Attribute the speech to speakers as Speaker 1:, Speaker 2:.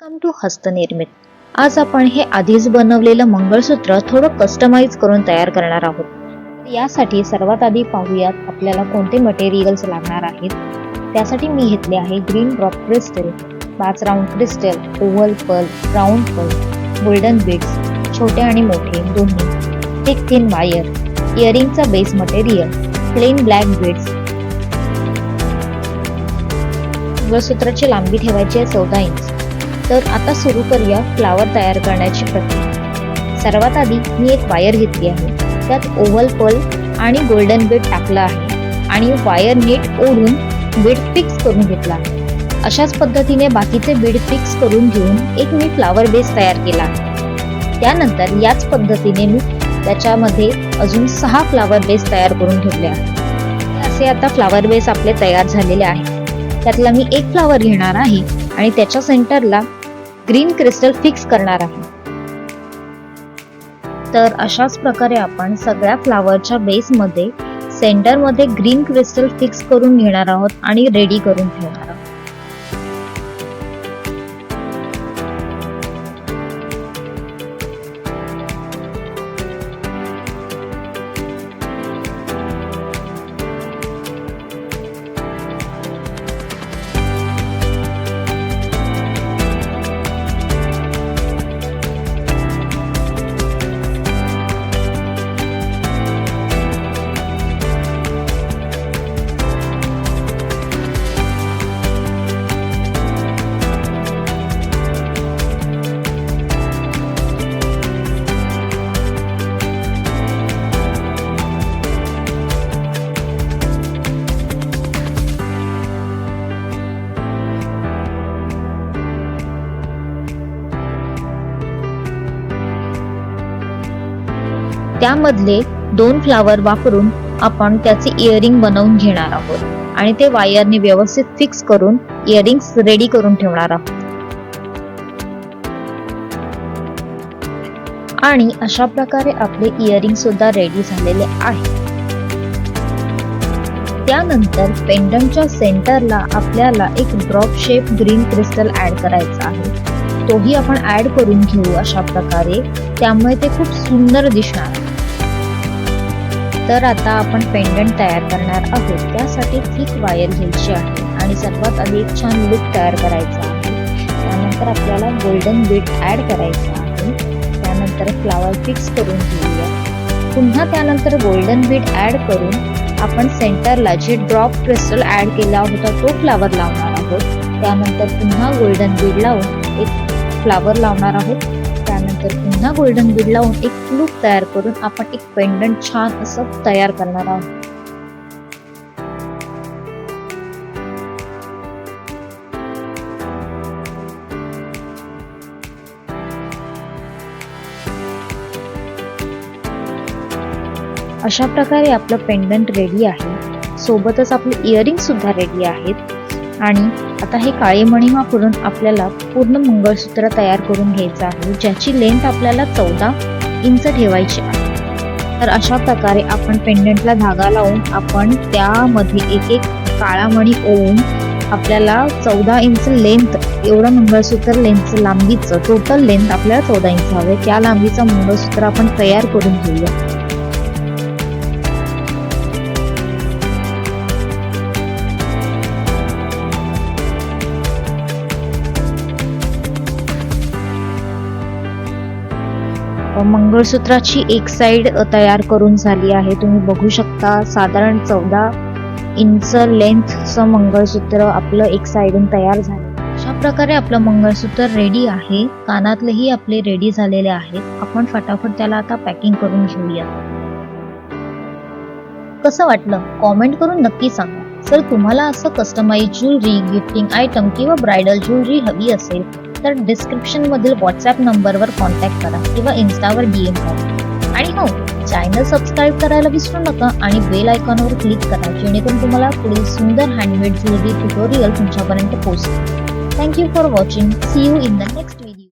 Speaker 1: Welcome to हस्तनिर्मित. आज आपण हे आधीच बनवलेलं मंगळसूत्र थोडं कस्टमाइज करून तयार करणार आहोत. यासाठी सर्वात आधी पाहूयात आपल्याला कोणते मटेरियल्स लागणार आहेत. त्यासाठी मी घेतले आहे green drop crystal, 5 round crystal, oval pearl, round pearl, golden beads, छोटे आणि मोठे दोन्ही, थिक थिन वायर, इयरिंगचा base material, plain black beads. मंगळसूत्राची लांबी ठेवायची आहे 14 इंच. तर आता सुरू करूया फ्लावर तयार करण्याची प्रक्रिया. सर्वात आधी मी एक वायर घेतली आहे, त्यात ओव्हल पर्ल आणि गोल्डन बीड टाकलं आहे आणि वायर नीट ओढून बीड फिक्स करून घेतला आहे. अशाच पद्धतीने बाकीचे बीड फिक्स करून घेऊन एक मी फ्लावर बेस तयार केला आहे. त्यानंतर याच पद्धतीने मी त्याच्यामध्ये अजून 6 फ्लावर बेस तयार करून घेतले आहे. असे आता फ्लावर बेस आपले तयार झालेले आहे. त्यातला मी एक फ्लावर घेणार आहे आणि त्याच्या सेंटरला ग्रीन क्रिस्टल फिक्स करणार आहे. तर अशाच प्रकारे आपण सगळ्या फ्लावरच्या बेसमध्ये सेंटरमध्ये ग्रीन क्रिस्टल फिक्स करून घेणार आहोत आणि रेडी करून ठेवणार आहोत. त्यामधले 2 फ्लावर वापरून आपण त्याचे इयरिंग बनवून घेणार आहोत आणि ते वायरने व्यवस्थित फिक्स करून इयरिंग्स रेडी करून ठेवणार आहोत. आणि अशा प्रकारे आपले इयरिंग सुद्धा रेडी झालेले आहे. त्यानंतर पेंडंटच्या सेंटरला आपल्याला एक drop shape green crystal add करायचा आहे. तोही आपण ऍड करून घेऊ अशा प्रकारे, त्यामुळे ते खूप सुंदर दिसणार आहे. तर आता आपण पेंडंट तयार करणार आहोत. त्यासाठी थिक वायर घ्यायची आहे आणि सर्वात आधी एक छान लुक तयार करायचा आहे. त्यानंतर आपल्याला गोल्डन बीड ऍड करायचा आहे. त्यानंतर फ्लावर फिक्स करून घेऊया. पुन्हा त्यानंतर गोल्डन बीड ऍड करून आपण सेंटरला जे ड्रॉप क्रिस्टल ऍड केला होता तो फ्लावर लावणार आहोत. त्यानंतर पुन्हा गोल्डन बीड लावून एक फ्लावर लावणार आहोत. त्यानंतर पुन्हा गोल्डन बीड लावून एक लूप तयार करून आपण एक पेंडंट छान असं तयार करणार आहोत. अशा प्रकारे आपलं पेंडंट रेडी आहे. सोबतच आपले इयरिंग सुद्धा रेडी आहेत. आणि आता हे काळे मणी वापरून आपल्याला पूर्ण मंगळसूत्र तयार करून घ्यायचं आहे, ज्याची लेंथ आपल्याला 14 इंच ठेवायची आहे. तर अशा प्रकारे आपण पेंडंटला धागा लावून आपण त्यामध्ये एक एक काळा मणी ओवून आपल्याला 14 इंच लेंथ एवढं मंगळसूत्र लेंथचं लांबीचं टोटल लेंथ आपल्याला 14 इंच हवे, त्या लांबीचं मंगळसूत्र आपण तयार करून घेऊया. मंगळसूत्राची एक साइड तयार करून झाली आहे. तुम्ही बघू शकता साधारण 14 इंच लेंथचं मंगळसूत्र आपलं एक साइडून तयार झालं. अशा प्रकारे आपलं मंगळसूत्र रेडी आहे. कानातलेही आपले रेडी झालेले आहेत. आपण फटाफट त्याला आता पॅकिंग करून घेऊया. कसं वाटलं कॉमेंट करून नक्की सांगा. जर तुम्हाला असं कस्टमाइज ज्वेलरी, गिफ्टिंग आयटम किंवा ब्रायडल ज्वेलरी हवी असेल तर डिस्क्रिप्शन मधील व्हॉट्सअप नंबरवर कॉन्टॅक्ट करा किंवा इन्स्टावर DM करा. आणि हो, चॅनल सबस्क्राईब करायला विसरू नका आणि बेल आयकॉनवर क्लिक करा, जेणेकरून तुम्हाला पुढील सुंदर हँडमेड ज्वेलरी ट्युटोरियल तुमच्यापर्यंत पोहोचेल. Thank you for watching. See you in the next